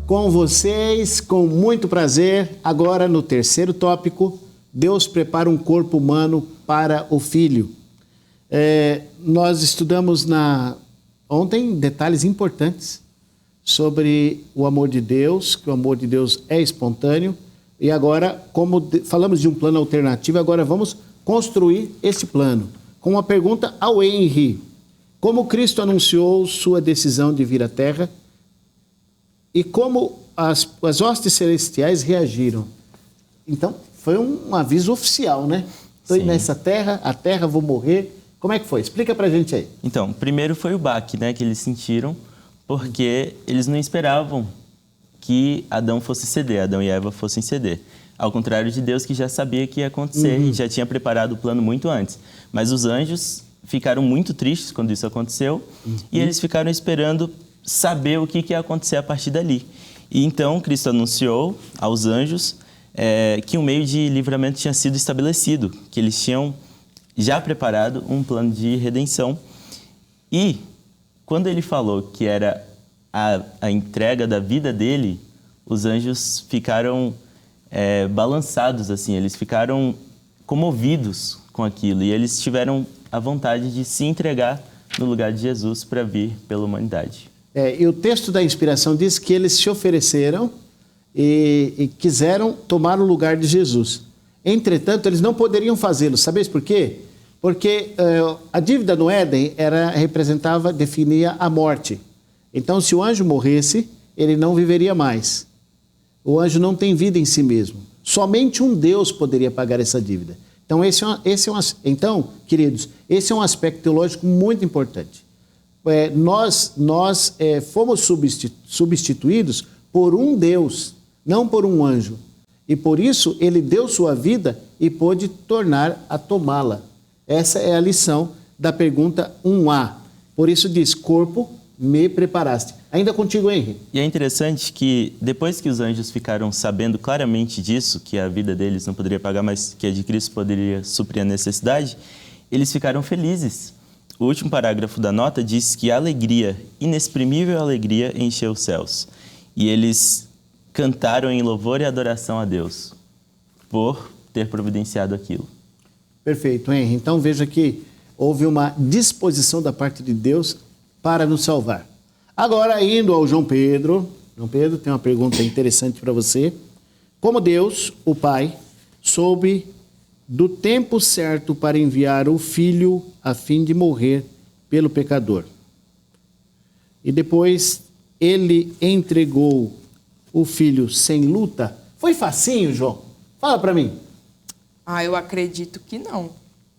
com vocês, com muito prazer. Agora no terceiro tópico, Deus prepara um corpo humano para o Filho. Nós estudamos ontem detalhes importantes sobre o amor de Deus, que o amor de Deus é espontâneo. E agora, como falamos de um plano alternativo, agora vamos construir esse plano com uma pergunta ao Henry. Como Cristo anunciou sua decisão de vir à Terra e como as hostes celestiais reagiram? Então, foi um aviso oficial, né? Estou indo nessa terra, a terra, vou morrer. Como é que foi? Explica pra gente aí. Então, primeiro foi o baque, né, que eles sentiram, porque eles não esperavam que Adão fosse ceder, Adão e Eva fossem ceder. Ao contrário de Deus, que já sabia que ia acontecer e já tinha preparado o plano muito antes. Mas os anjos ficaram muito tristes quando isso aconteceu e eles ficaram esperando saber o que ia acontecer a partir dali. E então Cristo anunciou aos anjos que um meio de livramento tinha sido estabelecido, que eles tinham já preparado um plano de redenção. E quando ele falou que era a entrega da vida dele, os anjos ficaram balançados, assim, eles ficaram comovidos com aquilo e eles tiveram a vontade de se entregar no lugar de Jesus para vir pela humanidade. E o texto da inspiração diz que eles se ofereceram e quiseram tomar o lugar de Jesus. Entretanto, eles não poderiam fazê-lo. Sabeis por quê? Porque a dívida no Éden definia a morte. Então, se o anjo morresse, ele não viveria mais. O anjo não tem vida em si mesmo. Somente um Deus poderia pagar essa dívida. Então, queridos, esse é um aspecto teológico muito importante. Nós fomos substituídos por um Deus, não por um anjo. E por isso, ele deu sua vida e pôde tornar a tomá-la. Essa é a lição da pergunta 1A. Por isso diz, corpo, me preparaste. Ainda contigo, Henry. E é interessante que depois que os anjos ficaram sabendo claramente disso, que a vida deles não poderia pagar, mas que a de Cristo poderia suprir a necessidade, eles ficaram felizes. O último parágrafo da nota diz que a alegria, inexprimível alegria, encheu os céus. E eles cantaram em louvor e adoração a Deus por ter providenciado aquilo. Perfeito, Henry. Então veja que houve uma disposição da parte de Deus para nos salvar. Agora, indo ao João Pedro. João Pedro, tem uma pergunta interessante para você. Como Deus, o Pai, soube do tempo certo para enviar o Filho a fim de morrer pelo pecador. E depois ele entregou o Filho sem luta. Foi facinho, João? Fala para mim. Eu acredito que não.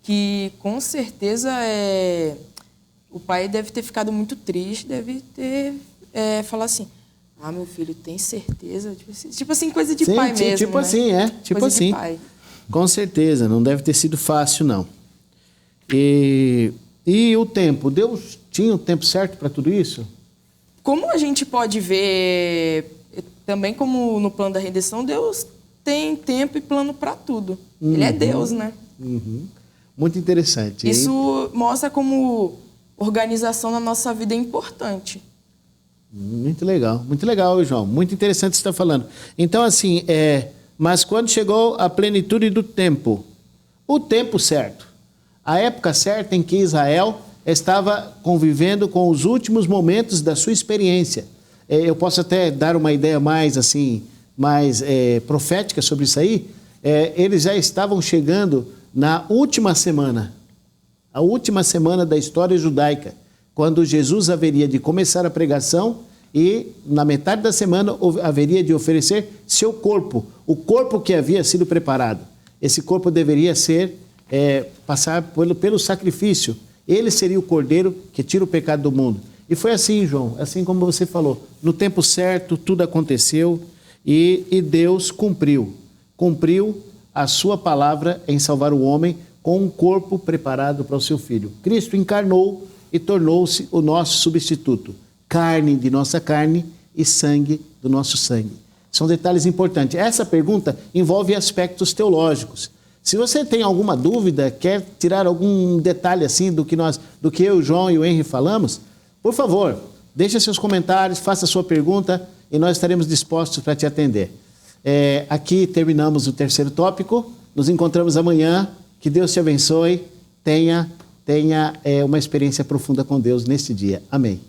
Que com certeza o pai deve ter ficado muito triste, deve ter falado assim, meu filho, tem certeza? Tipo assim, coisa de pai mesmo, tipo né? assim, tipo coisa assim. de pai. Com certeza, não deve ter sido fácil, não. E o tempo? Deus tinha o tempo certo para tudo isso? Como a gente pode ver, também como no plano da redenção, Deus tem tempo e plano para tudo. Ele é Deus, né? Muito interessante. Isso mostra como organização na nossa vida é importante. Muito legal, João. Muito interessante o que você está falando. Então, assim, mas quando chegou a plenitude do tempo, o tempo certo, a época certa em que Israel estava convivendo com os últimos momentos da sua experiência. Eu posso até dar uma ideia mais profética sobre isso aí. Eles já estavam chegando na última semana, a última semana da história judaica, quando Jesus haveria de começar a pregação e na metade da semana haveria de oferecer seu corpo, o corpo que havia sido preparado. Esse corpo deveria passar pelo sacrifício. Ele seria o cordeiro que tira o pecado do mundo. E foi assim, João, assim como você falou, no tempo certo tudo aconteceu e Deus cumpriu a sua palavra em salvar o homem com um corpo preparado para o seu Filho. Cristo encarnou e tornou-se o nosso substituto, carne de nossa carne e sangue do nosso sangue. São detalhes importantes. Essa pergunta envolve aspectos teológicos. Se você tem alguma dúvida, quer tirar algum detalhe assim do que eu, o João e o Henry falamos, por favor, deixe seus comentários, faça sua pergunta e nós estaremos dispostos para te atender. Aqui terminamos o terceiro tópico. Nos encontramos amanhã. Que Deus te abençoe. Tenha uma experiência profunda com Deus neste dia. Amém.